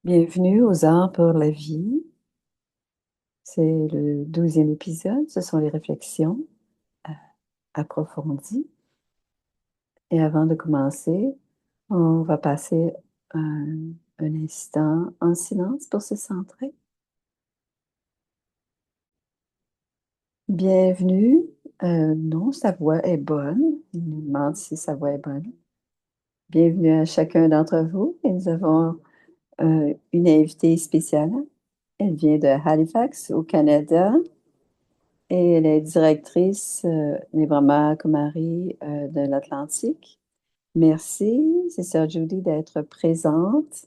Bienvenue aux Arts pour la vie. C'est le 12e épisode. Ce sont les réflexions euh, approfondies. Et avant de commencer, on va passer un instant en silence pour se centrer. Bienvenue. Non, sa voix est bonne. Il nous demande si sa voix est bonne. Bienvenue à chacun d'entre vous. Et nous avons une invitée spéciale. Elle vient de Halifax, au Canada. Et elle est directrice Nebrama Kumari de l'Atlantique. Merci, c'est Sœur Judy, d'être présente.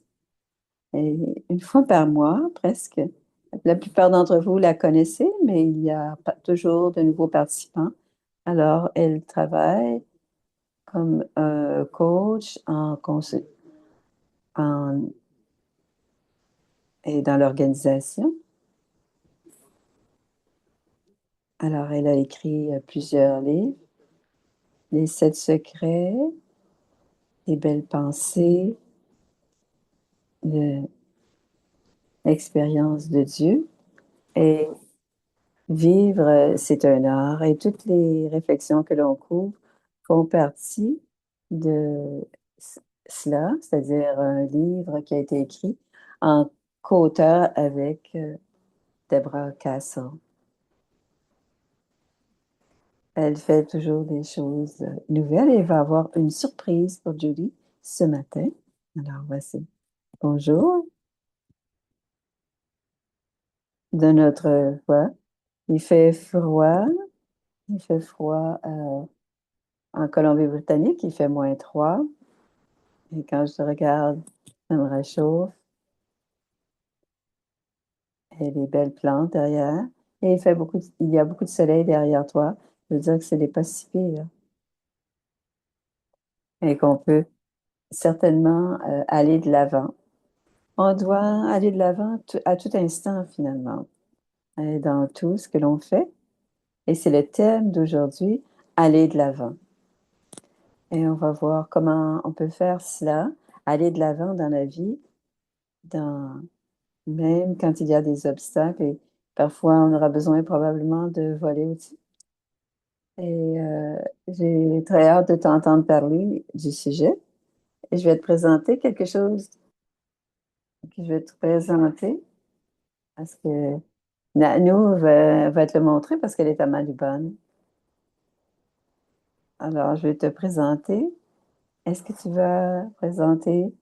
Et une fois par mois, presque. La plupart d'entre vous la connaissez, mais il y a toujours de nouveaux participants. Alors, elle travaille comme coach en- et dans l'organisation. Alors, elle a écrit plusieurs livres, Les 7 secrets, Les belles pensées, le- l'expérience de Dieu. Et vivre, c'est un art. Et toutes les réflexions que l'on couvre font partie de cela, c'est-à-dire un livre qui a été écrit en co-auteur avec Deborah Castle. Elle fait toujours des choses nouvelles et va avoir une surprise pour Judy ce matin. Alors, voici. Bonjour. De notre voix. Il fait froid. Il fait froid en Colombie-Britannique. Il fait -3. Et quand je te regarde, ça me réchauffe. Et les belles plantes derrière. Et il y a beaucoup de soleil derrière toi. Je veux dire que ce n'est pas si pire. Et qu'on peut certainement aller de l'avant. On doit aller de l'avant à tout instant, finalement, dans tout ce que l'on fait. Et c'est le thème d'aujourd'hui, aller de l'avant. Et on va voir comment on peut faire cela, aller de l'avant dans la vie, dans, même quand il y a des obstacles. Et parfois, on aura besoin probablement de voler aussi. Et j'ai très hâte de t'entendre parler du sujet. Et je vais te présenter quelque chose que je vais te présenter parce que Nanou va te le montrer parce qu'elle est à Malibon. Alors, je vais te présenter. Est-ce que tu vas présenter?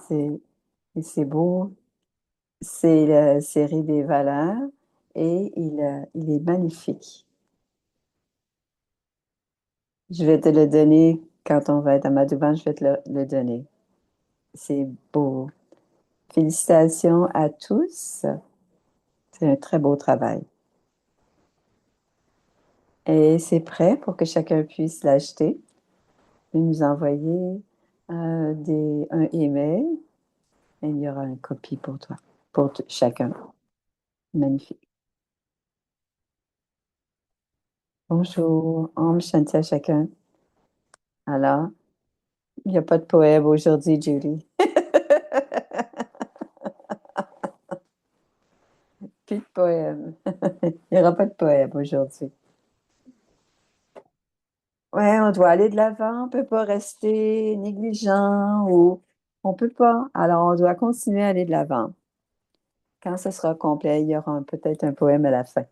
C'est c'est beau. C'est la série des valeurs et il est magnifique. Je vais te le donner quand on va être à Madouban, je vais te le donner. C'est beau. Félicitations à tous. C'est un très beau travail. Et c'est prêt pour que chacun puisse l'acheter et nous envoyer un email et il y aura une copie pour toi, pour chacun. Magnifique. Bonjour, Om Shanti à chacun. Alors, il n'y a pas de poème aujourd'hui, Julie. Plus de poème. Il n'y aura pas de poème aujourd'hui. Ouais, on doit aller de l'avant, on ne peut pas rester négligent ou on ne peut pas. Alors, on doit continuer à aller de l'avant. Quand ce sera complet, il y aura peut-être un poème à la fin.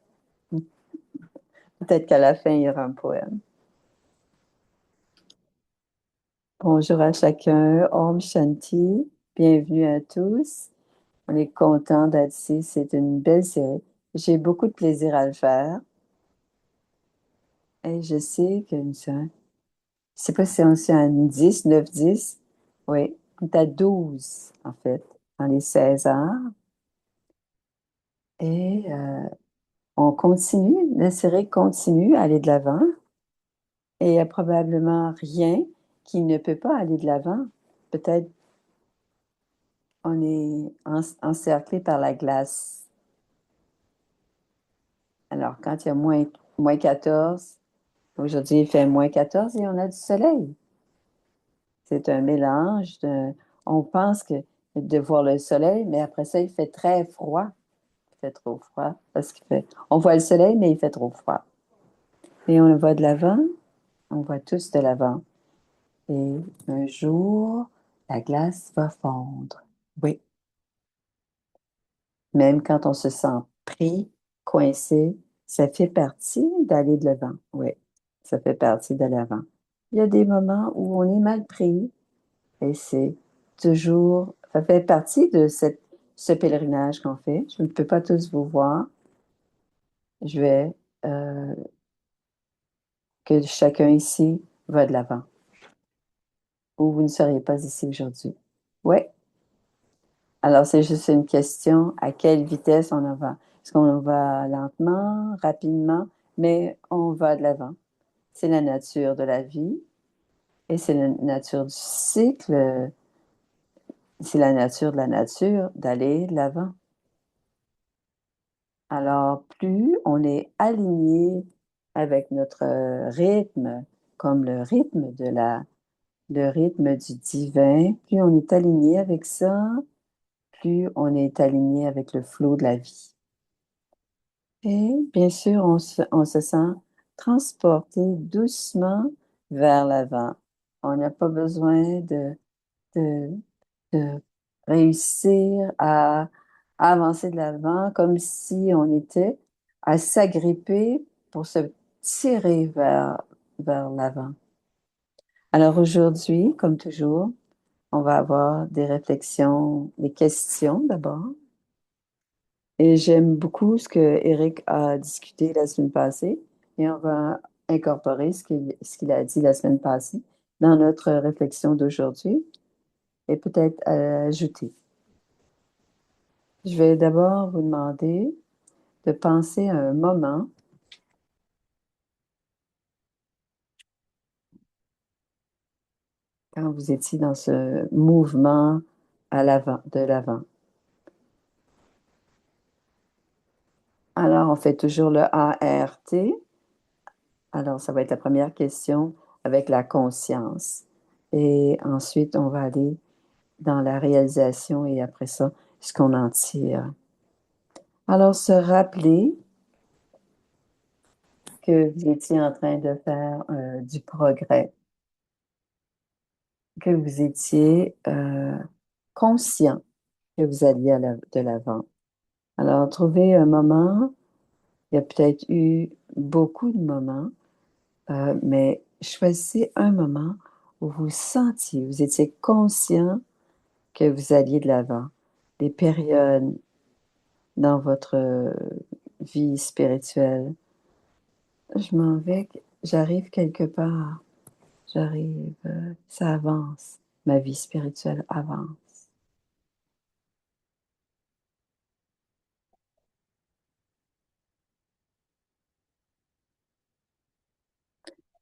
Peut-être qu'à la fin, il y aura un poème. Bonjour à chacun. Om Shanti. Bienvenue à tous. On est content d'être ici. C'est une belle série. J'ai beaucoup de plaisir à le faire. Et je sais que je sais pas si on est à 10, 9, 10. Oui, on est à 12, en fait, dans les 16 heures. Et on continue, la série continue à aller de l'avant. Et il n'y a probablement rien qui ne peut pas aller de l'avant. Peut-être on est encerclé par la glace. Alors, quand il y a -14, aujourd'hui il fait -14 et on a du soleil. C'est un mélange. on pense que de voir le soleil, mais après ça, il fait très froid. Il fait trop froid parce qu'il fait. On voit le soleil, mais il fait trop froid. Et on le voit de l'avant, on voit tous de l'avant. Et un jour, la glace va fondre. Oui, même quand on se sent pris, coincé, ça fait partie d'aller de l'avant. Oui, ça fait partie de l'avant. Il y a des moments où on est mal pris et c'est toujours, ça fait partie de ce pèlerinage qu'on fait. Je ne peux pas tous vous voir. Je vais, euh, que chacun ici va de l'avant ou vous ne seriez pas ici aujourd'hui. Oui. Alors, c'est juste une question à quelle vitesse on en va. Est-ce qu'on va lentement, rapidement, mais on va de l'avant. C'est la nature de la vie et c'est la nature du cycle, c'est la nature de la nature d'aller de l'avant. Alors, plus on est aligné avec notre rythme, comme le rythme du divin, plus on est aligné avec ça, plus on est aligné avec le flot de la vie. Et bien sûr, on se sent transporté doucement vers l'avant. On n'a pas besoin de, de réussir à avancer de l'avant comme si on était à s'agripper pour se tirer vers l'avant. Alors aujourd'hui, comme toujours, on va avoir des réflexions, des questions d'abord. Et j'aime beaucoup ce que Eric a discuté la semaine passée et on va incorporer ce qu'il a dit la semaine passée dans notre réflexion d'aujourd'hui et peut-être ajouter. Je vais d'abord vous demander de penser à un moment quand vous étiez dans ce mouvement à l'avant, de l'avant. Alors, on fait toujours le ART. Alors, ça va être la première question avec la conscience. Et ensuite, on va aller dans la réalisation et après ça, ce qu'on en tire. Alors, se rappeler que vous étiez en train de faire du progrès, que vous étiez conscient que vous alliez de l'avant. Alors, trouvez un moment, il y a peut-être eu beaucoup de moments, mais choisissez un moment où vous sentiez, vous étiez conscient que vous alliez de l'avant. Des périodes dans votre vie spirituelle. Je m'en vais, j'arrive quelque part, j'arrive, ça avance, ma vie spirituelle avance.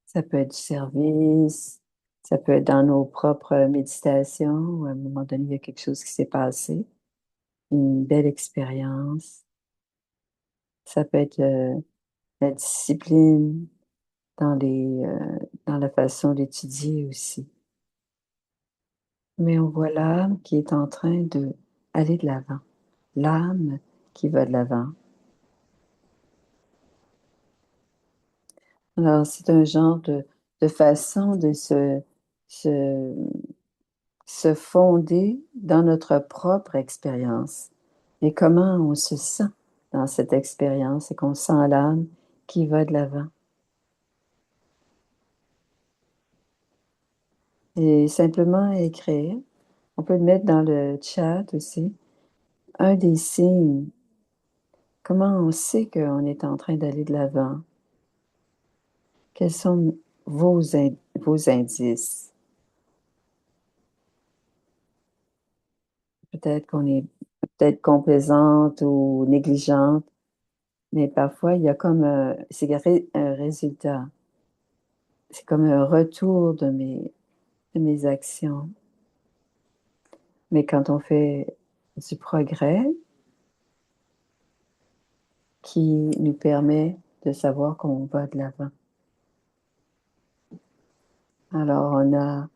Ça peut être du service, ça peut être dans nos propres méditations, où à un moment donné, il y a quelque chose qui s'est passé, une belle expérience. Ça peut être la discipline dans la façon d'étudier aussi. Mais on voit l'âme qui est en train de aller de l'avant, l'âme qui va de l'avant. Alors, c'est un genre de façon de se, se fonder dans notre propre expérience. Et comment on se sent dans cette expérience et qu'on sent l'âme qui va de l'avant. Et simplement écrire, on peut le mettre dans le chat aussi, un des signes, comment on sait qu'on est en train d'aller de l'avant. Quels sont vos indices? Peut-être qu'on est peut-être complaisante ou négligente, mais parfois il y a comme un résultat. C'est comme un retour de mes actions. Mais quand on fait du progrès qui nous permet de savoir qu'on va de l'avant. Alors, on a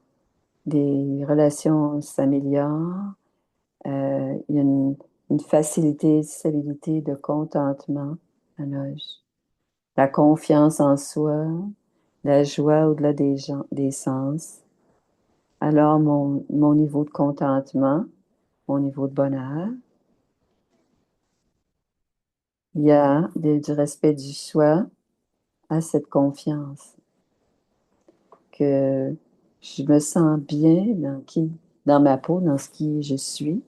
des relations s'améliorent, il y a une facilité, stabilité de contentement, alors, la confiance en soi, la joie au-delà des gens, des sens. Alors, mon niveau de contentement, mon niveau de bonheur, il y a du respect du soi à cette confiance, que je me sens bien dans ma peau, dans ce qui je suis.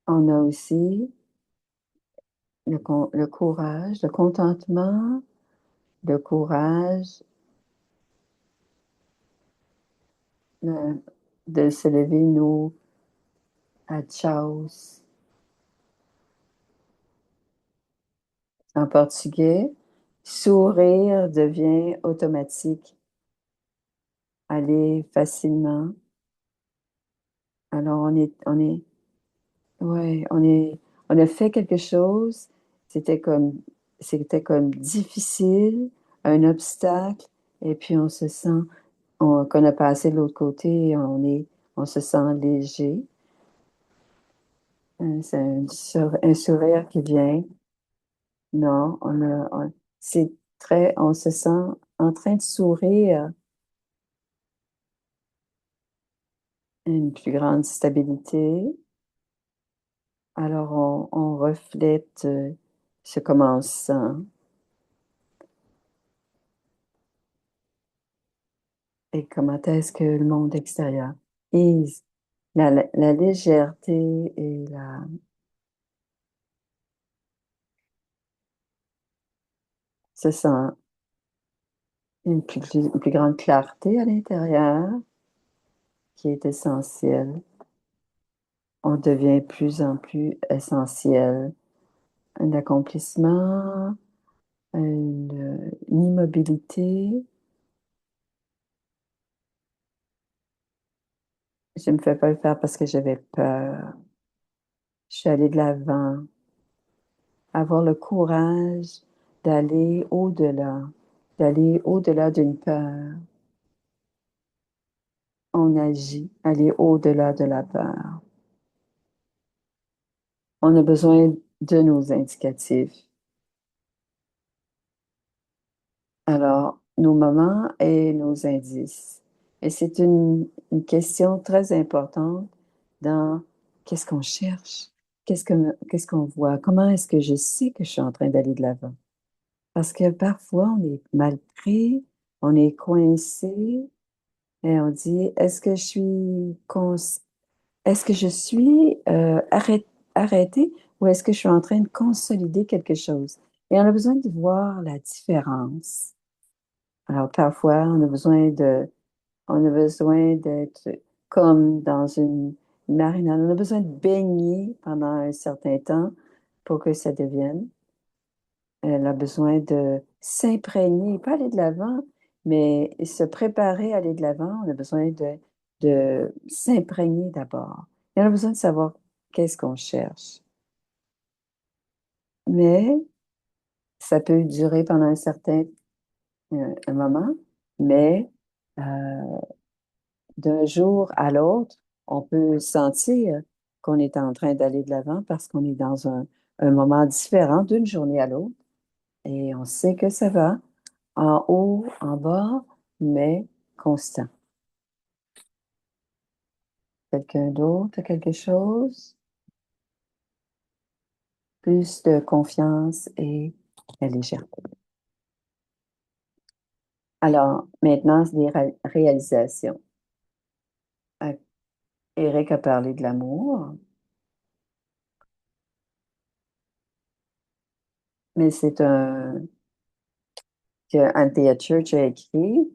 On a aussi le courage, le contentement, le courage euh, de se lever, nous, à Tchaos. En portugais, sourire devient automatique, aller facilement. Alors, ouais, on a fait quelque chose. C'était comme, c'était comme difficile, un obstacle, et puis on se sent, qu'on a passé de l'autre côté, et on se sent léger. C'est un sourire qui vient. Non, c'est on se sent en train de sourire, une plus grande stabilité. Alors, on reflète ce comment on se sent et comment est-ce que le monde extérieur. Et la légèreté et se sent une plus grande clarté à l'intérieur qui est essentielle. On devient plus en plus essentiel. Un accomplissement, une immobilité. Je ne me fais pas le faire parce que j'avais peur. Je suis allée de l'avant. Avoir le courage d'aller au-delà d'une peur. On agit, aller au-delà de la peur. On a besoin de nos indicatifs. Alors, nos moments et nos indices. Et c'est une question très importante dans qu'est-ce qu'on cherche, qu'est-ce qu'on voit, comment est-ce que je sais que je suis en train d'aller de l'avant. Parce que parfois, on est mal pris, on est coincé et on dit, est-ce que je suis arrêtée ou est-ce que je suis en train de consolider quelque chose? Et on a besoin de voir la différence. Alors, parfois, on a besoin d'être comme dans une marinade. On a besoin de baigner pendant un certain temps pour que ça devienne. Elle a besoin de s'imprégner, pas aller de l'avant, mais se préparer à aller de l'avant. On a besoin de s'imprégner d'abord. Et on a besoin de savoir qu'est-ce qu'on cherche. Mais ça peut durer pendant un moment, mais euh, d'un jour à l'autre, on peut sentir qu'on est en train d'aller de l'avant parce qu'on est dans un moment différent d'une journée à l'autre et on sait que ça va en haut, en bas, mais constant. Quelqu'un d'autre, quelque chose, plus de confiance et la légèreté. Alors, maintenant, c'est des réalisations. Euh, Eric a parlé de l'amour, mais que Anthea Church a écrit.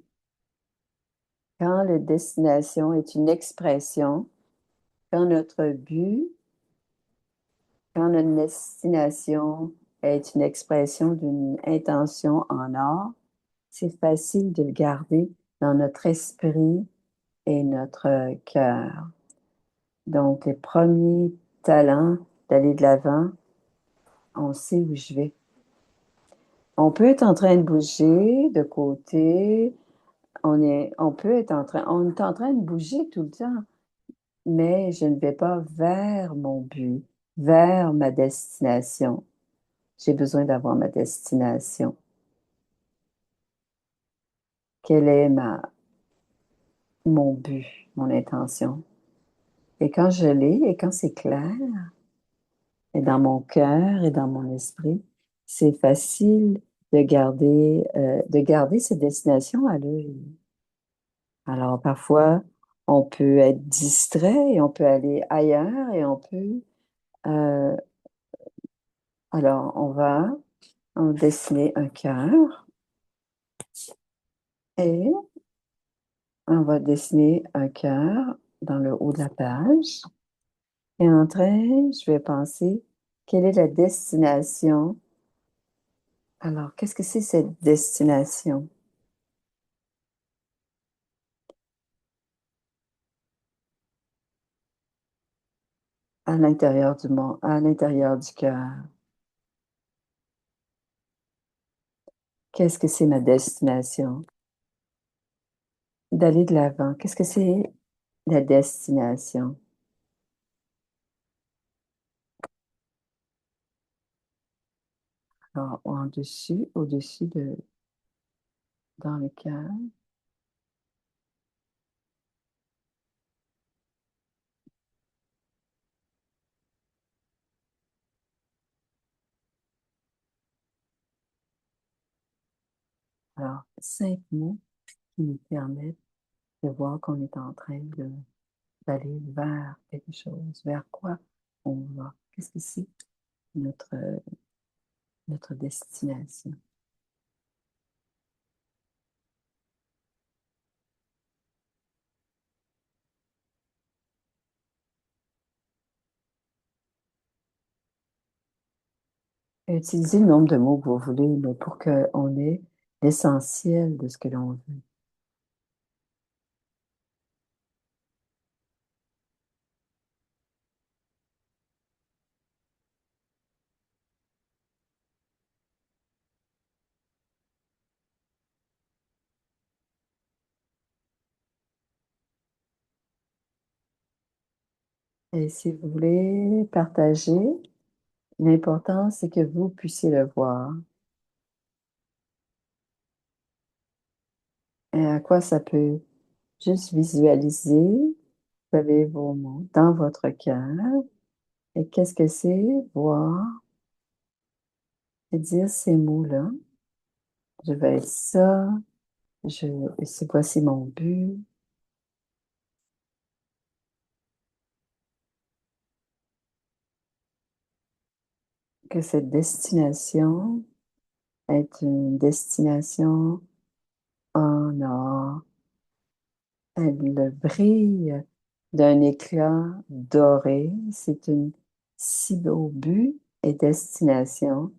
Quand la destination est une expression, quand notre but, quand notre destination est une expression d'une intention en or, c'est facile de le garder dans notre esprit et notre cœur. Donc, les premiers talents d'aller de l'avant, on sait où je vais. On peut être en train de bouger de côté, on peut être en train, on est en train de bouger tout le temps, mais je ne vais pas vers mon but, vers ma destination. J'ai besoin d'avoir ma destination. Quelle est mon but, mon intention? Et quand je l'ai, et quand c'est clair, et dans mon cœur et dans mon esprit, c'est facile de garder cette destination à l'œil. Alors, parfois, on peut être distrait et on peut aller ailleurs et on peut, euh, alors, on dessiner un cœur et on va dessiner un cœur dans le haut de la page. Et en train, je vais penser, quelle est la destination? Alors, qu'est-ce que c'est cette destination? À l'intérieur du monde, à l'intérieur du cœur. Qu'est-ce que c'est ma destination? D'aller de l'avant. Qu'est-ce que c'est la destination? Alors, en dessus, au-dessus de, dans le cœur. Alors, 5 mots qui nous permettent de voir qu'on est en train d'aller vers quelque chose. Vers quoi on va? Qu'est-ce que c'est notre, notre destination? Utilisez le nombre de mots que vous voulez, mais pour qu'on ait l'essentiel de ce que l'on veut. Et si vous voulez partager, l'important, c'est que vous puissiez le voir. Et à quoi ça peut juste visualiser, vous avez vos mots dans votre cœur. Et qu'est-ce que c'est? Voir et dire ces mots-là. Je vais être ça. Je, voici mon but. Que cette destination est une destination en or. Elle brille d'un éclat doré. C'est une si beau but et destination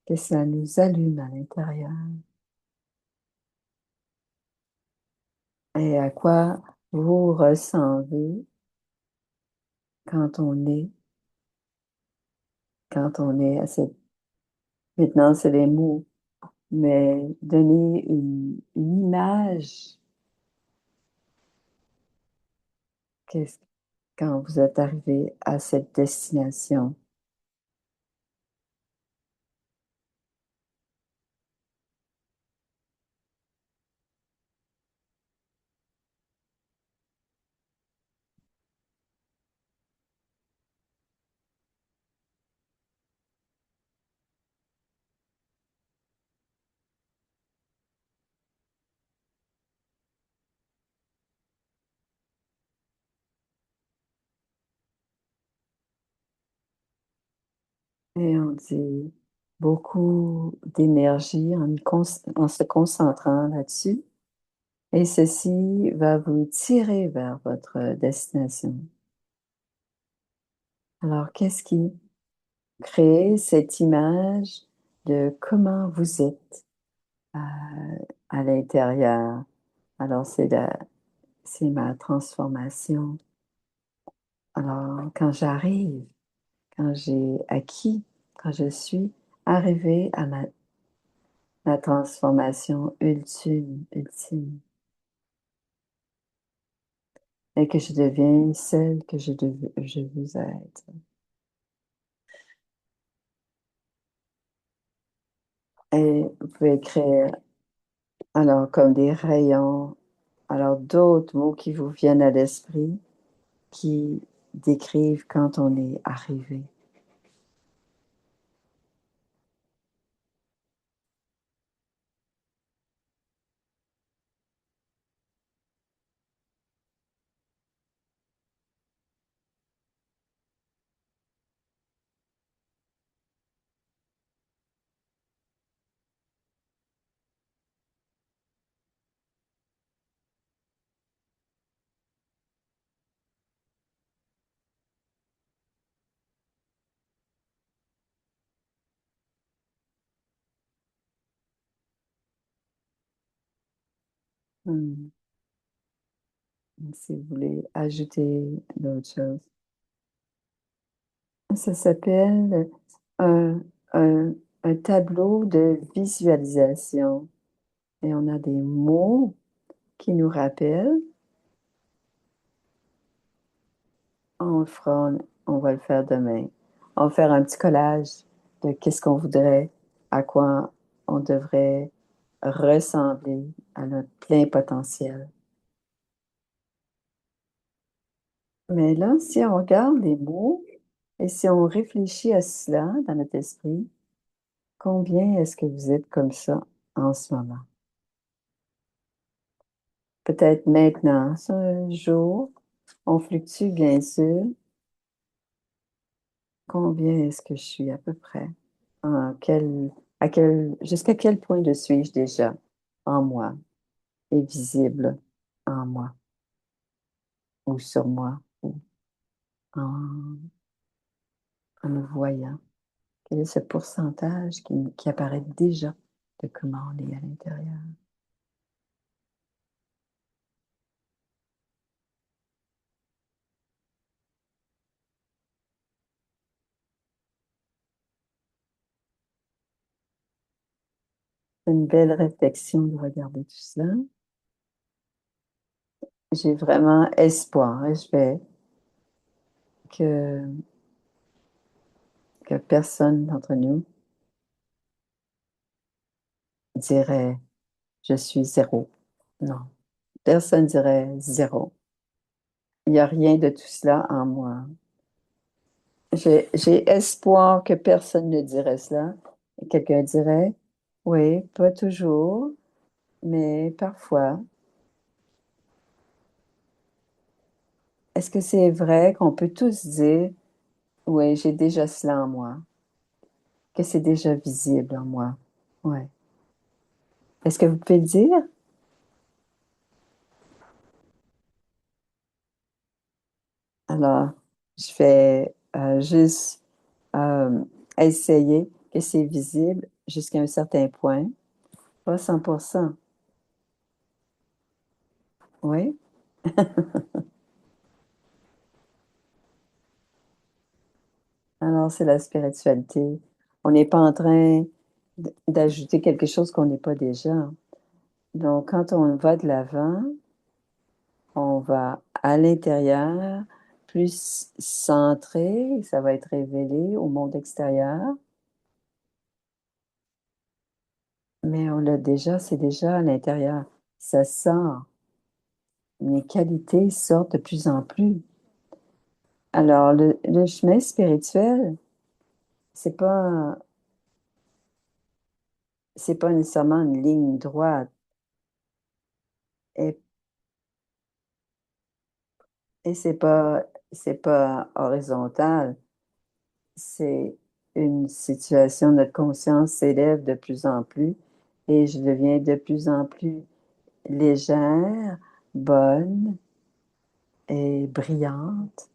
que ça nous allume à l'intérieur. Et à quoi vous ressemblez quand on est, quand on est à cette... Maintenant, c'est les mots, mais donner une image qu'est-ce- quand vous êtes arrivé à cette destination. Et on dit beaucoup d'énergie en se concentrant là-dessus. Et ceci va vous tirer vers votre destination. Alors, qu'est-ce qui crée cette image de comment vous êtes à, à l'intérieur? Alors, c'est ma transformation. Alors, quand j'arrive, quand j'ai acquis, quand je suis arrivée à ma transformation ultime, ultime. et que je deviens celle que je veux être. Et vous pouvez écrire, alors, comme des rayons, alors d'autres mots qui vous viennent à l'esprit, qui décrivent quand on est arrivé. Hmm. Si vous voulez ajouter d'autres choses. Ça s'appelle un, un, un tableau de visualisation. Et on a des mots qui nous rappellent. On va le faire demain. On va faire un petit collage de qu'est-ce qu'on voudrait, à quoi on devrait ressembler à notre plein potentiel. Mais là, si on regarde les mots et si on réfléchit à cela dans notre esprit, combien est-ce que vous êtes comme ça en ce moment? Peut-être maintenant, sur un jour, on fluctue bien sûr. Combien est-ce que je suis à peu près? Jusqu'à quel point je suis-je déjà en moi et visible en moi ou sur moi ou en, en me voyant? Quel est ce pourcentage qui apparaît déjà de comment on est à l'intérieur? C'est une belle réflexion de regarder tout cela. J'ai vraiment espoir et je vais que, que personne d'entre nous dirait je suis zéro. Non, personne dirait zéro. Il n'y a rien de tout cela en moi. J'ai espoir que personne ne dirait cela. Et quelqu'un dirait, oui, pas toujours, mais parfois. Est-ce que c'est vrai qu'on peut tous dire, oui, j'ai déjà cela en moi, que c'est déjà visible en moi? Ouais. Est-ce que vous pouvez le dire? Alors, je vais juste euh, essayer que c'est visible jusqu'à un certain point, pas 100%. Oui. Alors, c'est la spiritualité. On n'est pas en train d'ajouter quelque chose qu'on n'est pas déjà. Donc, quand on va de l'avant, on va à l'intérieur, plus centré, ça va être révélé au monde extérieur, mais on l'a déjà, c'est déjà à l'intérieur. Ça sort. Les qualités sortent de plus en plus. Alors, le chemin spirituel, c'est pas, c'est pas nécessairement une ligne droite. Et Et c'est pas horizontal, c'est une situation, notre conscience s'élève de plus en plus et je deviens de plus en plus légère, bonne et brillante.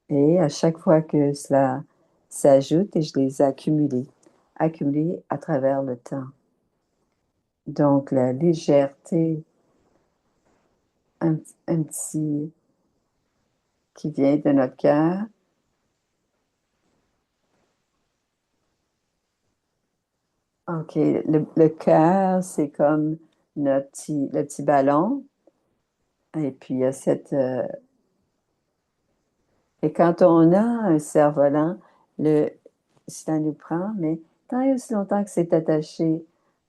Et à chaque fois que cela s'ajoute, et je les ai accumulés à travers le temps. Donc la légèreté, un petit qui vient de notre cœur. OK. Le cœur, c'est comme le petit ballon. Et puis, il y a Et quand on a un cerf-volant, le, ça nous prend, mais tant et aussi longtemps que c'est attaché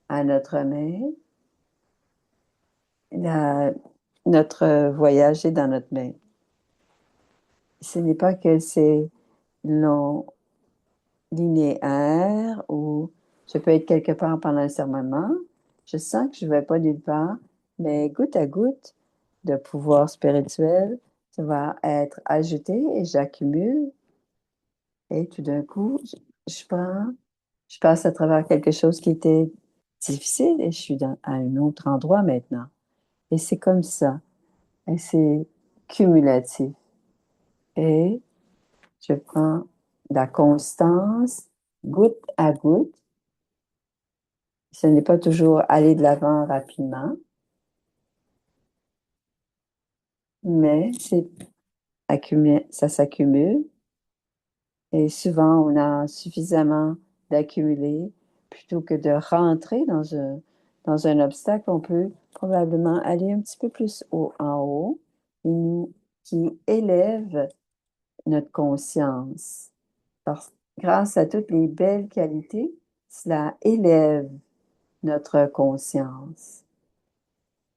à notre main, la- notre voyage est dans notre main. Ce n'est pas que c'est long, linéaire ou je peux être quelque part pendant un certain moment. Je sens que je ne vais pas nulle part, mais goutte à goutte de pouvoir spirituel, ça va être ajouté et j'accumule. Et tout d'un coup, je prends, je passe à travers quelque chose qui était difficile et je suis à un autre endroit maintenant. Et c'est comme ça. Et c'est cumulatif. Et je prends la constance, goutte à goutte. Ce n'est pas toujours aller de l'avant rapidement, mais ça s'accumule. Et souvent, on a suffisamment d'accumuler plutôt que de rentrer dans un obstacle. On peut probablement aller un petit peu plus haut en haut et nous, qui élève notre conscience. Grâce à toutes les belles qualités, cela élève notre conscience.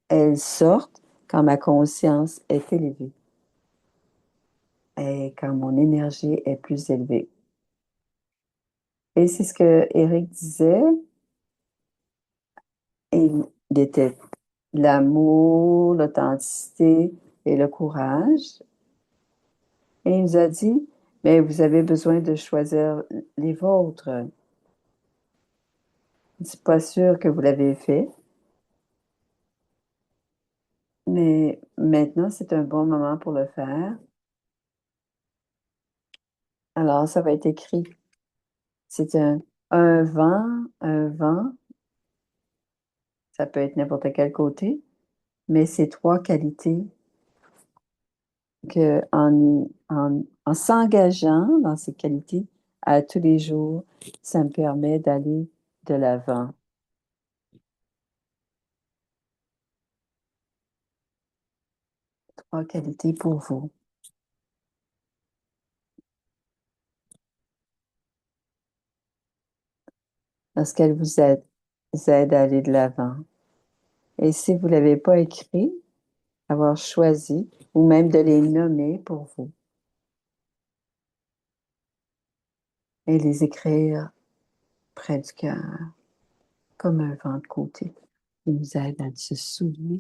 Elles sortent quand ma conscience est élevée et quand mon énergie est plus élevée. Et c'est ce que Eric disait. Et il était l'amour, l'authenticité et le courage. Et il nous a dit, mais vous avez besoin de choisir les vôtres. C'est pas sûr que vous l'avez fait, mais maintenant, c'est un bon moment pour le faire. Alors, ça va être écrit. C'est un vent, ça peut être n'importe quel côté, mais c'est trois qualités que en s'engageant dans ces qualités à tous les jours, ça me permet d'aller de l'avant. Trois qualités pour vous. Parce qu'elles vous aident à aller de l'avant. Et si vous ne l'avez pas écrit, avoir choisi ou même de les nommer pour vous et les écrire près du cœur, comme un vent de côté. Ils nous aident à se soulever.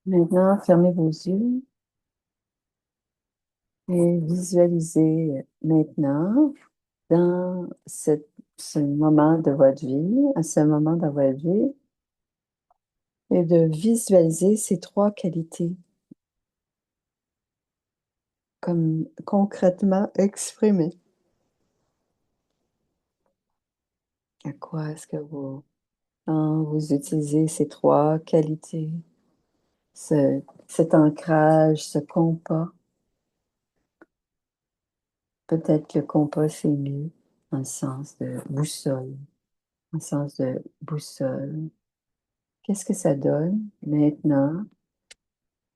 Maintenant, fermez vos yeux et visualisez maintenant dans ce moment de votre vie, à ce moment dans votre vie, et de visualiser ces trois qualités comme concrètement exprimées. À quoi est-ce que quand vous utilisez ces trois qualités, cet ancrage, ce compas, peut-être que compas c'est mieux dans le sens de boussole, dans le sens de boussole. Qu'est-ce que ça donne maintenant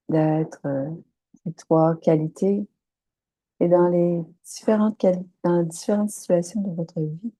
d'être ces trois qualités et dans les dans différentes situations de votre vie?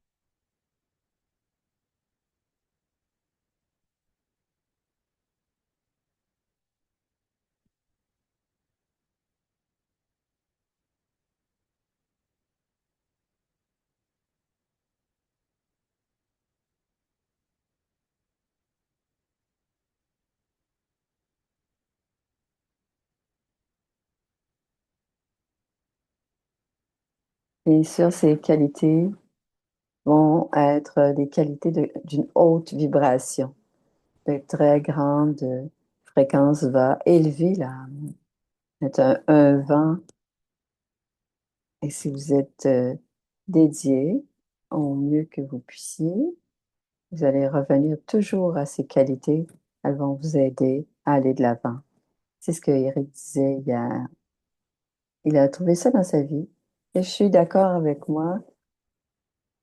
Bien sûr, ces qualités vont être des qualités d'une haute vibration, de très grande fréquence va élever l'âme. C'est un vent, et si vous êtes dédié au mieux que vous puissiez, vous allez revenir toujours à ces qualités. Elles vont vous aider à aller de l'avant. C'est ce que Eric disait hier. Il a trouvé ça dans sa vie. Et je suis d'accord avec moi.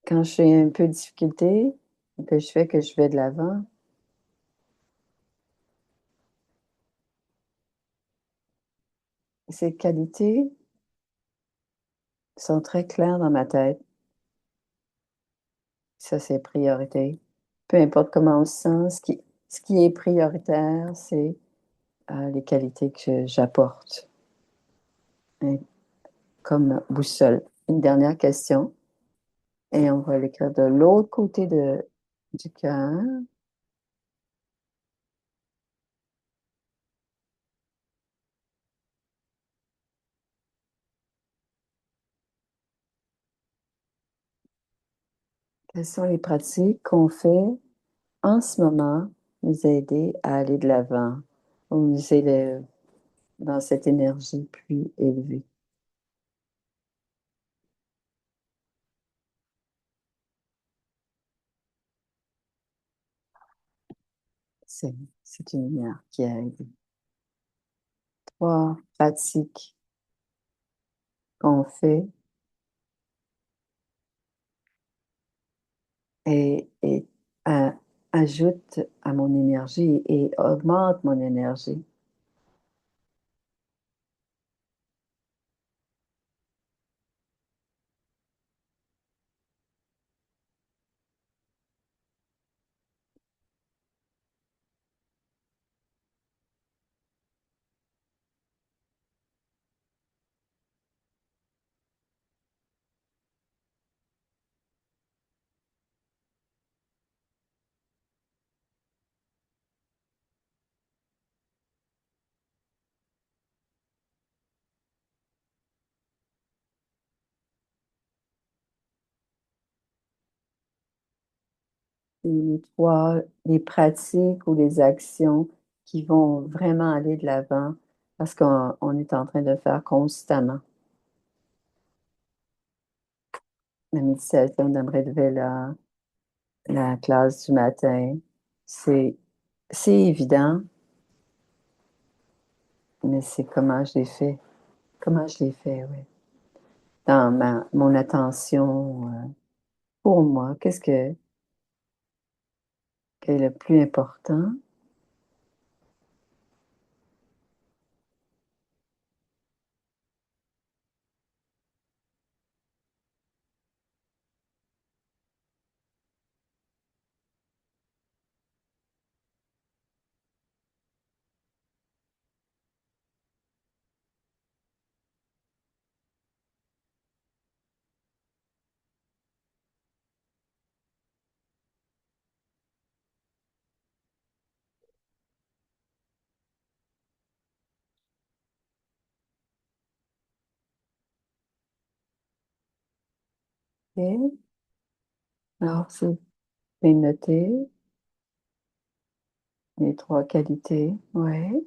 Quand j'ai un peu de difficulté, que je fais que je vais de l'avant, ces qualités sont très claires dans ma tête. Ça, c'est priorité. Peu importe comment on se sent, ce qui est prioritaire, c'est les qualités que j'apporte, hein, comme boussole. Une dernière question, et on va l'écrire de l'autre côté du cœur. Quelles sont les pratiques qu'on fait en ce moment nous aider à aller de l'avant, ou nous élève dans cette énergie plus élevée? C'est, c'est une lumière qui aide. Trois pratiques qu'on fait et a- ajoute à mon énergie et augmente mon énergie. Les trois, les pratiques ou les actions qui vont vraiment aller de l'avant parce qu'on est en train de le faire constamment. La méditation d'Amrit là, la classe du matin, c'est, c'est évident, mais c'est comment je l'ai fait. Comment je l'ai fait, oui. Dans mon attention, pour moi, qui est le plus important? Ok. Alors, c'est bien noté, les trois qualités, oui.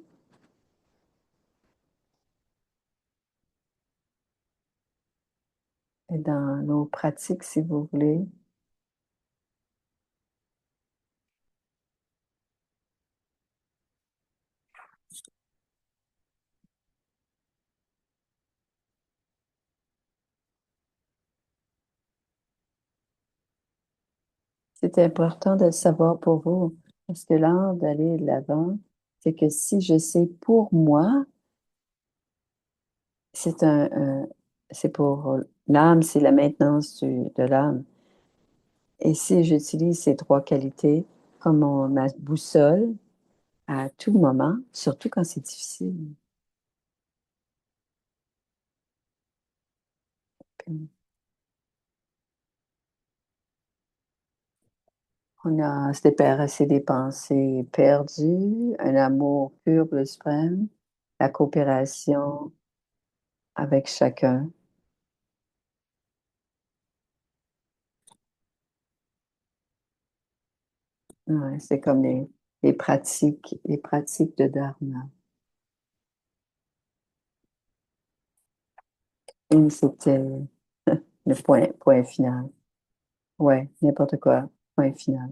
Et dans nos pratiques, si vous voulez, c'est important de le savoir pour vous, parce que l'art d'aller de l'avant, c'est que si je sais pour moi, c'est c'est pour l'âme, c'est la maintenance de l'âme. Et si j'utilise ces trois qualités comme ma boussole à tout moment, surtout quand c'est difficile, on a se débarrasser des pensées perdues, un amour pur pour le suprême, la coopération avec chacun. Ouais, c'est comme les pratiques de Dharma. Et c'était le point final. Ouais, n'importe quoi. Point final.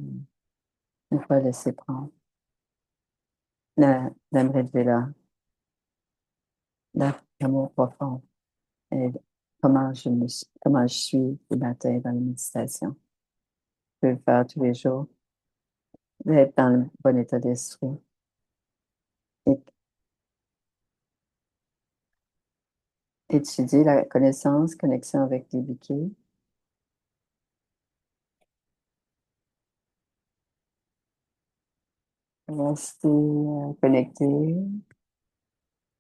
Ne pas laisser prendre. D'Amrit Vela, l'amour profond. Et comment je suis le matin dans la méditation. Je peux le faire tous les jours. D'être dans le bon état d'esprit. Et étudier la connaissance, connexion avec les bouquets. Rester connecté.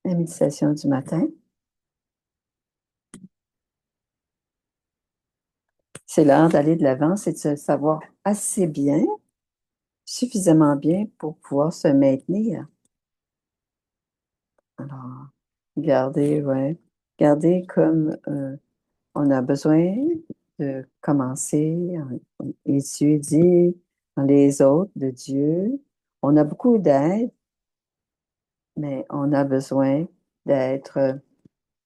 La méditation du matin. C'est l'heure d'aller de l'avant, c'est de se savoir assez bien, suffisamment bien pour pouvoir se maintenir. Alors, garder, ouais, garder comme on a besoin de commencer à étudier dans les autres de Dieu. On a beaucoup d'aide, mais on a besoin d'être,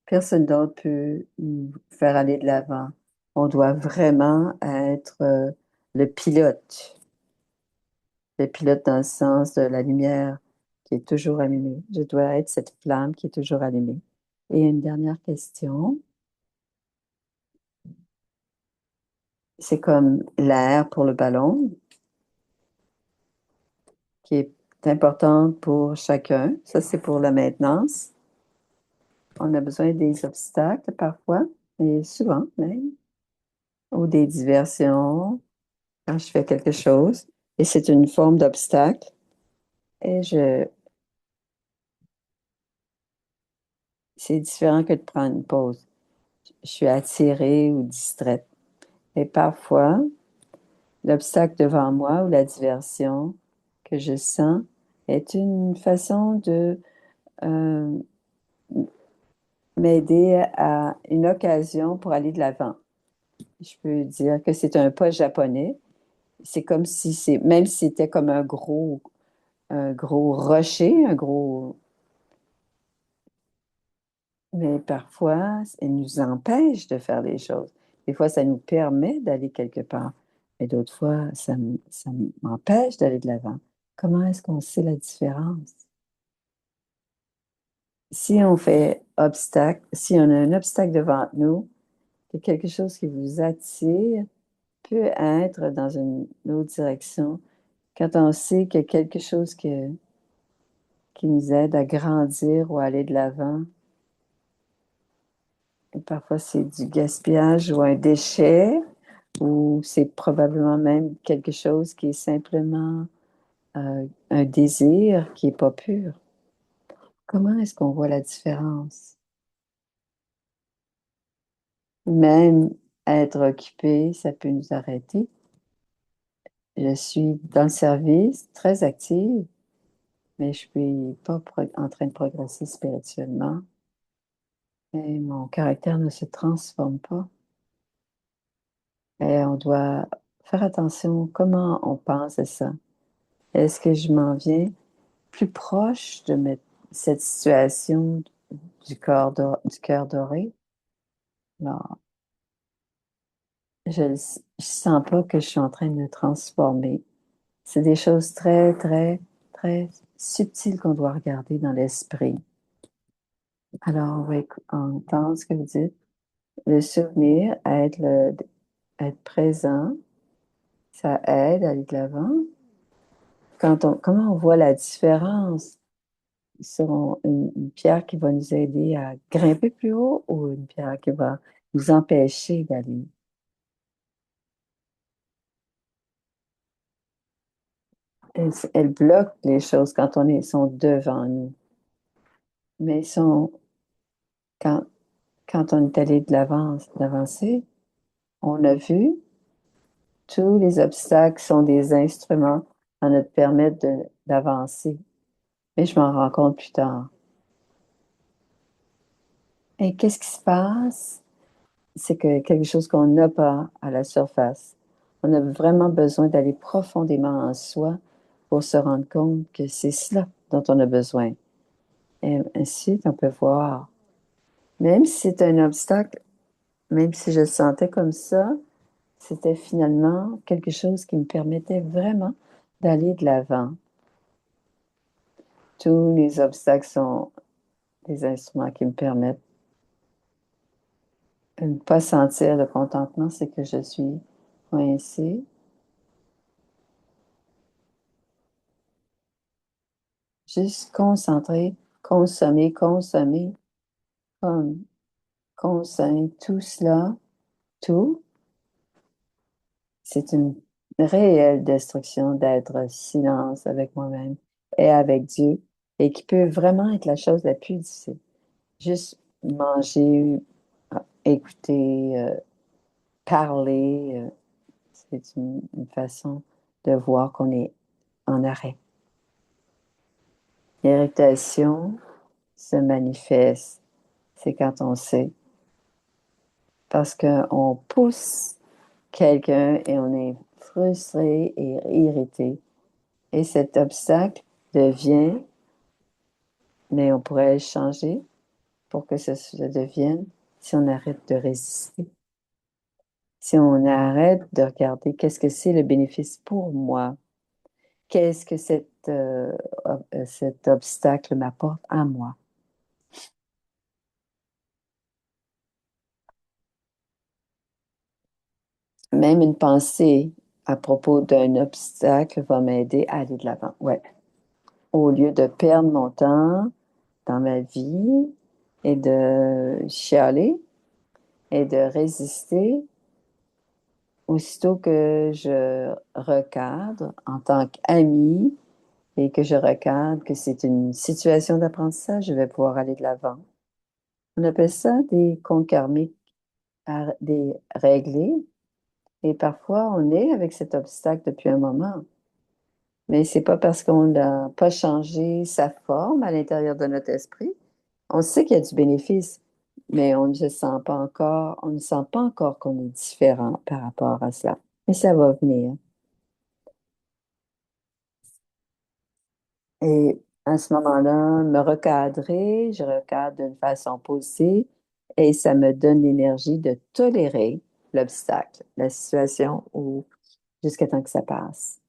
personne d'autre peut nous faire aller de l'avant. On doit vraiment être le pilote dans le sens de la lumière qui est toujours allumée. Je dois être cette flamme qui est toujours allumée. Et une dernière question, c'est comme l'air pour le ballon, qui est importante pour chacun. Ça, c'est pour la maintenance. On a besoin des obstacles parfois, et souvent même, ou des diversions quand je fais quelque chose. Et c'est une forme d'obstacle. Et c'est différent que de prendre une pause. Je suis attirée ou distraite. Et parfois, l'obstacle devant moi ou la diversion que je sens est une façon de euh, m'aider à une occasion pour aller de l'avant. Je peux dire que c'est un pas japonais. C'est comme si même si c'était comme un gros rocher, un gros, mais parfois, elle nous empêche de faire les choses. Des fois, ça nous permet d'aller quelque part. Et d'autres fois, ça m'empêche d'aller de l'avant. Comment est-ce qu'on sait la différence? Si on fait obstacle, si on a un obstacle devant nous, que quelque chose qui vous attire peut être dans une autre direction. Quand on sait qu'il y a quelque chose qui nous aide à grandir ou à aller de l'avant, et parfois c'est du gaspillage ou un déchet, ou c'est probablement même quelque chose qui est simplement un désir qui n'est pas pur. Comment est-ce qu'on voit la différence? Même être occupé, ça peut nous arrêter. Je suis dans le service, très active, mais je suis pas en train de progresser spirituellement. Et mon caractère ne se transforme pas. Et on doit faire attention comment on pense à ça. Est-ce que je m'en viens plus proche de cette situation du cœur doré? Non, je sens pas que je suis en train de me transformer. C'est des choses très, très, très subtiles qu'on doit regarder dans l'esprit. Alors, on va entendre ce que vous dites. Le souvenir, être présent, ça aide à aller de l'avant. Comment on voit la différence sur une pierre qui va nous aider à grimper plus haut ou une pierre qui va nous empêcher d'aller? Elle bloque les choses quand sont devant nous. Mais quand, quand on est allé d'avancer, on a vu tous les obstacles sont des instruments à nous permettre d'avancer. Mais je m'en rends compte plus tard. Et qu'est-ce qui se passe? C'est que quelque chose qu'on n'a pas à la surface. On a vraiment besoin d'aller profondément en soi pour se rendre compte que c'est cela dont on a besoin. Et ainsi, on peut voir, même si c'est un obstacle, même si je le sentais comme ça, c'était finalement quelque chose qui me permettait vraiment d'aller de l'avant. Tous les obstacles sont des instruments qui me permettent de ne pas sentir le contentement, c'est que je suis coincée, juste concentrée, consommer, consommer, comme consommer tout cela, tout, c'est une réelle destruction d'être silence avec moi-même et avec Dieu, et qui peut vraiment être la chose la plus difficile. Juste manger, écouter, parler, c'est une façon de voir qu'on est en arrêt. L'irritation se manifeste, c'est quand on sait, parce qu'on pousse quelqu'un et on est frustré et irrité. Et cet obstacle devient, mais on pourrait le changer pour que ça devienne si on arrête de résister. Si on arrête de regarder qu'est-ce que c'est le bénéfice pour moi, qu'est-ce que cet obstacle m'apporte à moi. Même une pensée à propos d'un obstacle va m'aider à aller de l'avant. Ouais. Au lieu de perdre mon temps dans ma vie et de chialer et de résister, aussitôt que je recadre en tant qu'ami et que je recadre que c'est une situation d'apprentissage, je vais pouvoir aller de l'avant. On appelle ça des comptes karmiques des réglés. Et parfois, on est avec cet obstacle depuis un moment. Mais c'est pas parce qu'on n'a pas changé sa forme à l'intérieur de notre esprit. On sait qu'il y a du bénéfice, mais on ne se sent pas encore, on ne sent pas encore qu'on est différent par rapport à cela. Mais ça va venir. Et à ce moment-là, me recadrer, je recadre d'une façon positive et ça me donne l'énergie de tolérer l'obstacle, la situation ou jusqu'à temps que ça passe.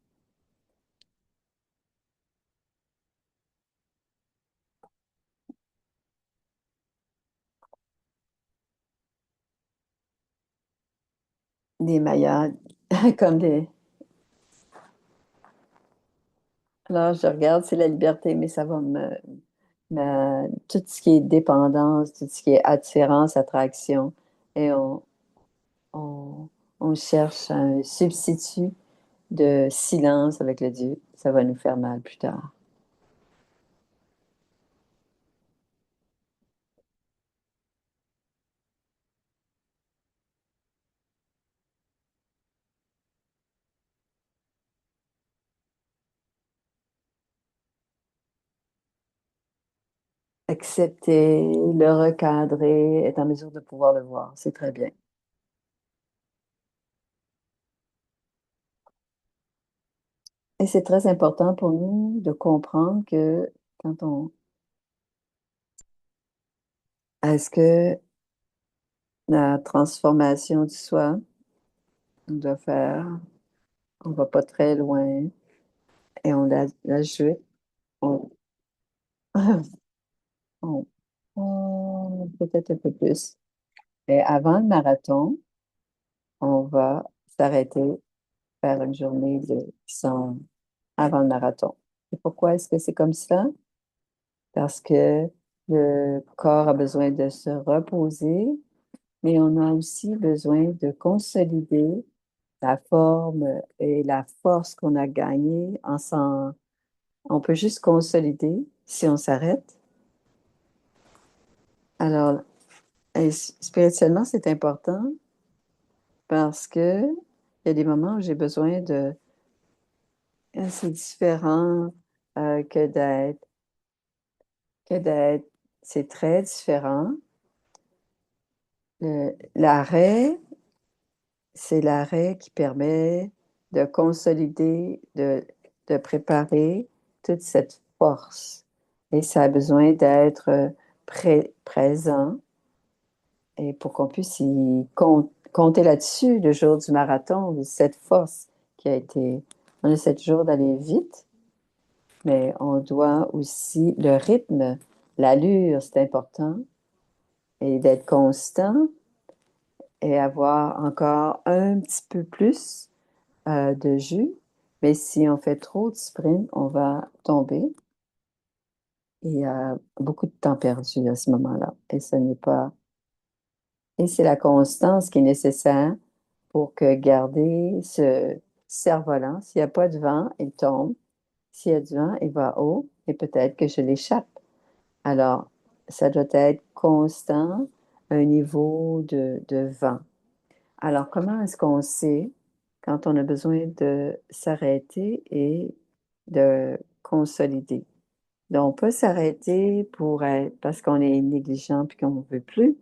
Des meilleurs, comme des. Alors, je regarde, c'est la liberté, mais ça va tout ce qui est dépendance, tout ce qui est attirance, attraction, et on, on cherche un substitut de silence avec le Dieu. Ça va nous faire mal plus tard. Accepter, le recadrer, être en mesure de pouvoir le voir, c'est très bien. Et c'est très important pour nous de comprendre que quand on, est-ce que la transformation du soi, on doit faire, on va pas très loin et on l'ajoute, on, peut-être un peu plus. Et avant le marathon, on va s'arrêter, faire une journée de 100 avant le marathon. Et pourquoi est-ce que c'est comme ça? Parce que le corps a besoin de se reposer, mais on a aussi besoin de consolider la forme et la force qu'on a gagnée en s'en. On peut juste consolider si on s'arrête. Alors, spirituellement, c'est important parce que il y a des moments où j'ai besoin de. C'est différent que d'être. C'est très différent. L'arrêt c'est l'arrêt qui permet de consolider, de préparer toute cette force. Et ça a besoin d'être présent et pour qu'on puisse compter là-dessus le jour du marathon, cette force qui a été... On a 7 jours d'aller vite, mais on doit aussi le rythme, l'allure, c'est important, et d'être constant et avoir encore un petit peu plus de jus. Mais si on fait trop de sprint, on va tomber. Il y a beaucoup de temps perdu à ce moment-là. Et ce n'est pas. Et c'est la constance qui est nécessaire pour que garder ce cerf-volant. S'il n'y a pas de vent, il tombe. S'il y a du vent, il va haut et peut-être que je l'échappe. Alors, ça doit être constant, un niveau de vent. Alors, comment est-ce qu'on sait quand on a besoin de s'arrêter et de consolider? Donc, on peut s'arrêter parce qu'on est négligent puis qu'on ne veut plus,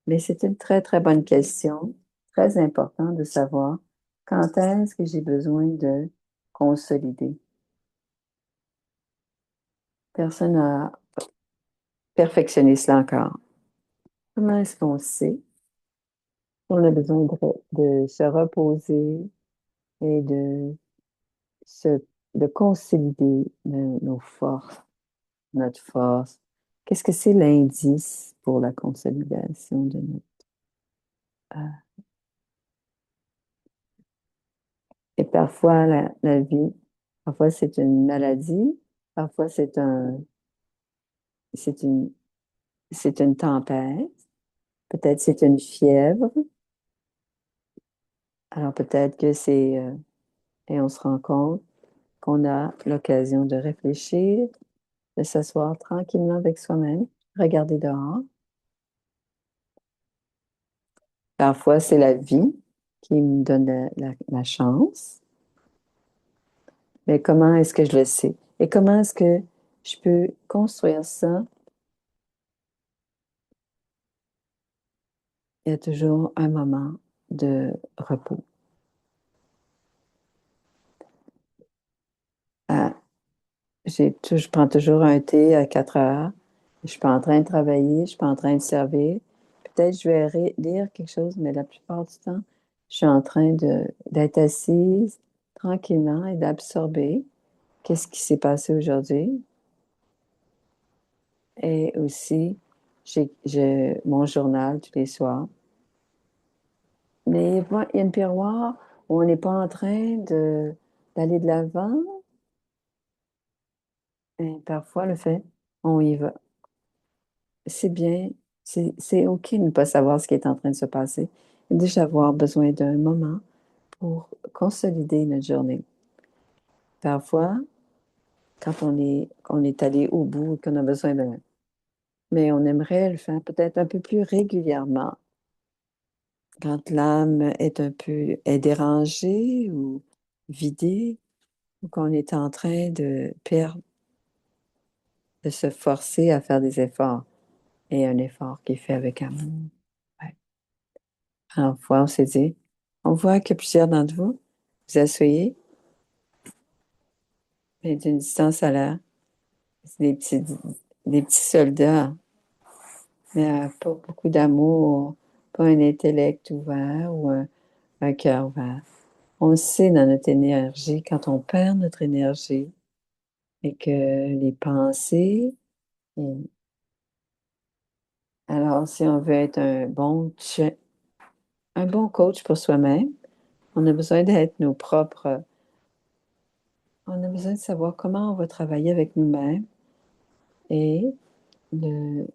mais c'est une très, très bonne question, très important de savoir quand est-ce que j'ai besoin de consolider. Personne n'a perfectionné cela encore. Comment est-ce qu'on sait qu'on a besoin de se reposer et se, de consolider nos forces, notre force? Qu'est-ce que c'est l'indice pour la consolidation de notre... Et parfois, la vie, parfois c'est une maladie, parfois c'est une, c'est une tempête, peut-être c'est une fièvre, alors peut-être que et on se rend compte qu'on a l'occasion de réfléchir, de s'asseoir tranquillement avec soi-même, regarder dehors. Parfois, c'est la vie qui me donne la chance, mais comment est-ce que je le sais? Et comment est-ce que je peux construire ça? Il y a toujours un moment de repos. Ah, je prends toujours un thé à 4 heures. Je suis pas en train de travailler, je suis pas en train de servir. Peut-être je vais lire quelque chose, mais la plupart du temps, je suis en train d'être assise tranquillement et d'absorber qu'est-ce qui s'est passé aujourd'hui. Et aussi, j'ai mon journal tous les soirs. Mais il y a une miroir où on n'est pas en train d'aller de l'avant. Et parfois, le fait, on y va. C'est bien, c'est OK de ne pas savoir ce qui est en train de se passer. Et déjà avoir besoin d'un moment pour consolider notre journée. Parfois, quand on est allé au bout, qu'on a besoin de... Mais on aimerait le faire peut-être un peu plus régulièrement. Quand l'âme est dérangée ou vidée, ou qu'on est en train de perdre, de se forcer à faire des efforts. Et un effort qui est fait avec amour. Ouais. Parfois, on s'est dit, on voit que plusieurs d'entre vous vous asseyez, mais d'une distance à l'autre, c'est des petits soldats, mais pas beaucoup d'amour, pas un intellect ouvert ou un cœur ouvert. On sait dans notre énergie, quand on perd notre énergie et que les pensées, et- alors si on veut être un bon coach pour soi-même, on a besoin d'être nos propres. On a besoin de savoir comment on va travailler avec nous-mêmes. Et une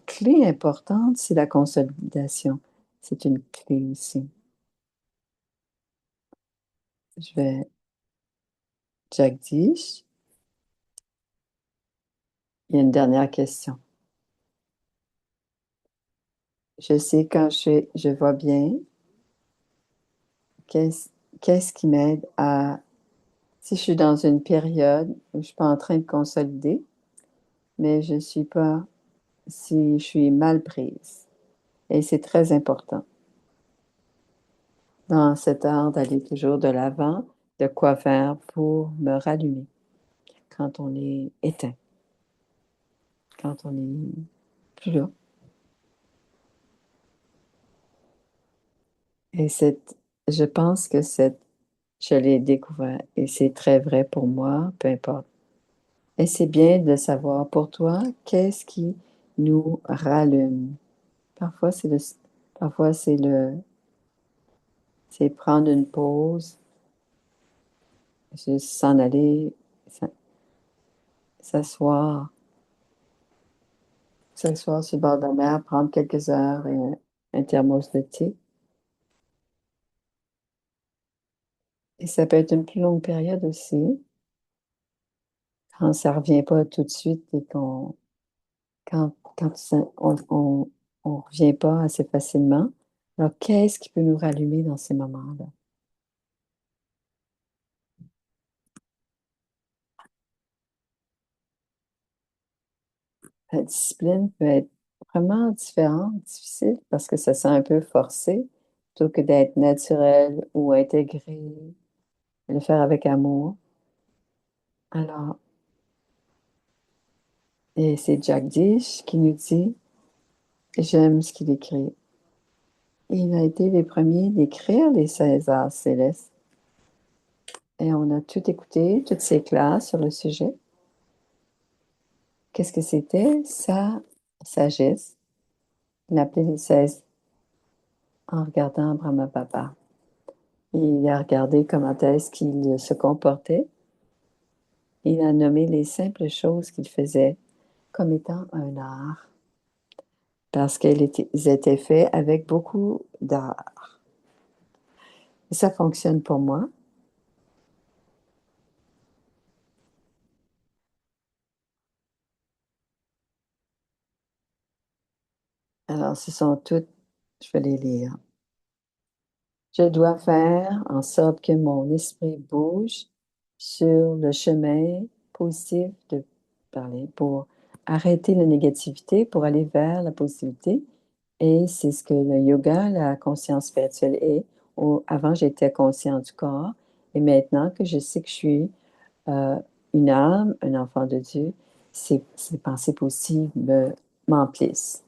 clé importante, c'est la consolidation. C'est une clé ici. Je vais, Jagdish, il y a une dernière question. Je sais quand je vois bien, qu'est-ce, qu'est-ce qui m'aide si je suis dans une période où je ne suis pas en train de consolider, mais je ne suis pas, si je suis mal prise. Et c'est très important. dans cet art d'aller toujours de l'avant, de quoi faire pour me rallumer quand on est éteint, quand on est plus là. Et je pense que je l'ai découvert et c'est très vrai pour moi, peu importe. Et c'est bien de savoir pour toi, qu'est-ce qui nous rallume. Parfois, parfois, c'est prendre une pause, juste s'en aller, s'asseoir, s'asseoir sur le bord de la mer, prendre quelques heures et un thermos de thé. Et ça peut être une plus longue période aussi, quand ça revient pas tout de suite et quand on revient pas assez facilement. Alors, qu'est-ce qui peut nous rallumer dans ces moments-là? La discipline peut être vraiment différente, difficile, parce que ça sent un peu forcé, plutôt que d'être naturel ou intégré, le faire avec amour. Alors, et c'est Jack Dish qui nous dit, j'aime ce qu'il écrit. Il a été les premiers d'écrire les Césars célestes. Et on a tout écouté, toutes ces classes sur le sujet. Qu'est-ce que c'était? Sa sagesse. Il appelait les 16 en regardant Brahma-Baba. Il a regardé comment est-ce qu'il se comportait. Il a nommé les simples choses qu'il faisait comme étant un art, parce ils étaient faits avec beaucoup d'art. Et ça fonctionne pour moi. Alors, ce sont toutes, je vais les lire. Je dois faire en sorte que mon esprit bouge sur le chemin positif de parler pour arrêter la négativité, pour aller vers la positivité. Et c'est ce que le yoga, la conscience spirituelle est. Avant, j'étais conscient du corps. Et maintenant que je sais que je suis euh, une âme, un enfant de Dieu, ces pensées positives m'emplissent.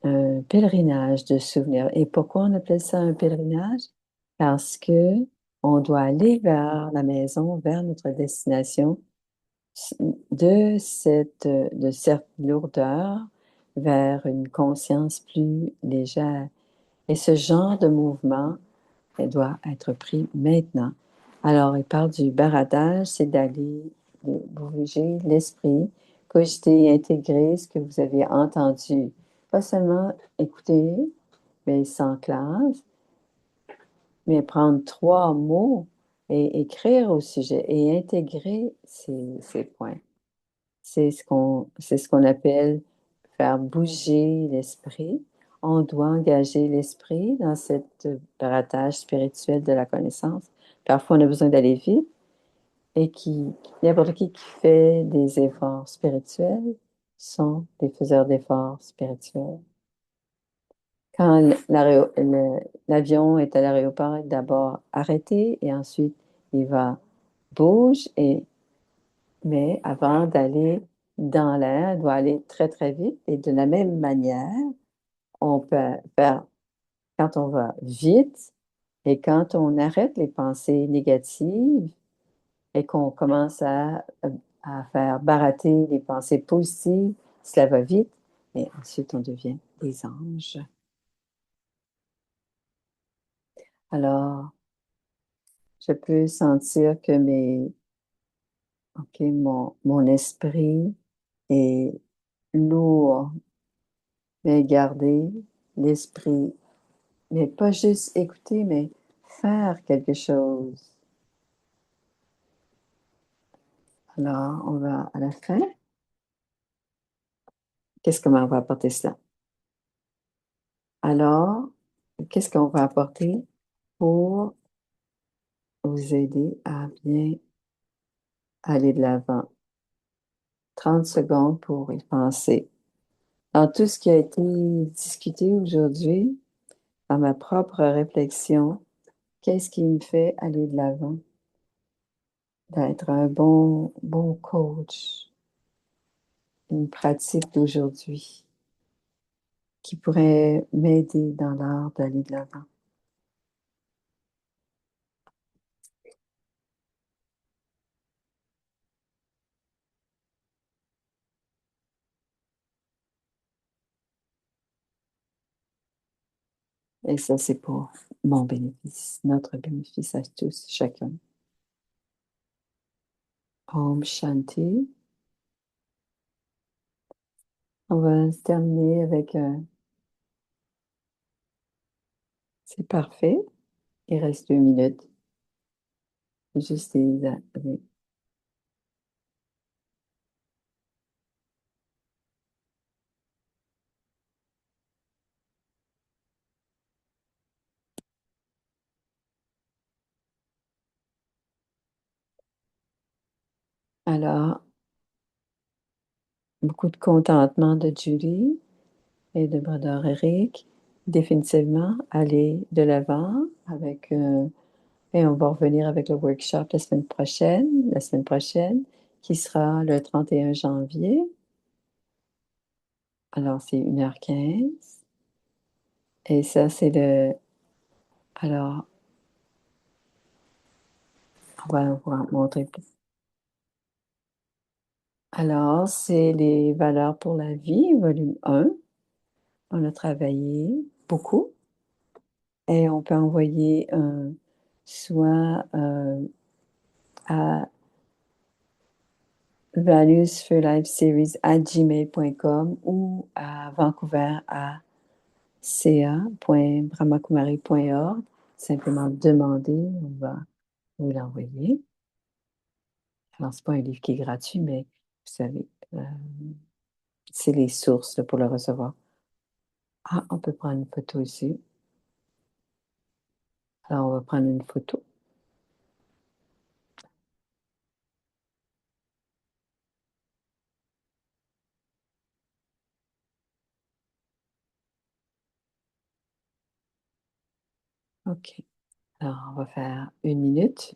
Un pèlerinage de souvenirs. Et pourquoi on appelle ça un pèlerinage? Parce que on doit aller vers la maison, vers notre destination, de cette lourdeur vers une conscience plus légère. Et ce genre de mouvement, elle doit être pris maintenant. Alors, il parle du baradage, c'est d'aller bouger l'esprit, cogiter et intégrer ce que vous avez entendu. Pas seulement écouter, mais sans classe, mais prendre trois mots et écrire au sujet et intégrer ces points. C'est ce qu'on appelle faire bouger l'esprit. On doit engager l'esprit dans cette baratage spirituel de la connaissance. Parfois, on a besoin d'aller vite et n'importe qui fait des efforts spirituels sont des faiseurs d'efforts spirituels. Quand l'avion est à l'aéroport, il est d'abord arrêté et ensuite il va bouge mais avant d'aller dans l'air, il doit aller très très vite et de la même manière, on peut faire quand on va vite et quand on arrête les pensées négatives et qu'on commence à faire barater les pensées positives, cela va vite et ensuite on devient des anges. Alors, je peux sentir que mon esprit est lourd, mais garder l'esprit, mais pas juste écouter, mais faire quelque chose. Alors, on va à la fin. Comment on va apporter cela? Alors, qu'est-ce qu'on va apporter pour vous aider à bien aller de l'avant? 30 secondes pour y penser. Dans tout ce qui a été discuté aujourd'hui, dans ma propre réflexion, Qu'est-ce qui me fait aller de l'avant? D'être un bon coach, une pratique d'aujourd'hui qui pourrait m'aider dans l'art d'aller de l'avant. Et ça, c'est pour mon bénéfice, notre bénéfice à tous, chacun. Om Shanti. On va se terminer avec c'est parfait. Il reste 2 minutes. Juste les- Alors, beaucoup de contentement de Julie et de Brother Eric. Définitivement, aller de l'avant avec, et on va revenir avec le workshop la semaine prochaine, qui sera le 31 janvier. Alors, c'est 1h15. Et ça, c'est le, alors, on va vous montrer. Alors, c'est les valeurs pour la vie, volume 1. On a travaillé beaucoup et on peut envoyer soit à valuesforlifeseries@gmail.com ou à Vancouver à ca.brahmakumari.org. Simplement demander, on va vous l'envoyer. Alors, c'est pas un livre qui est gratuit, mais vous savez, c'est les sources là, pour le recevoir. Ah, on peut prendre une photo ici. Alors, on va prendre une photo. OK. Alors, on va faire 1 minute.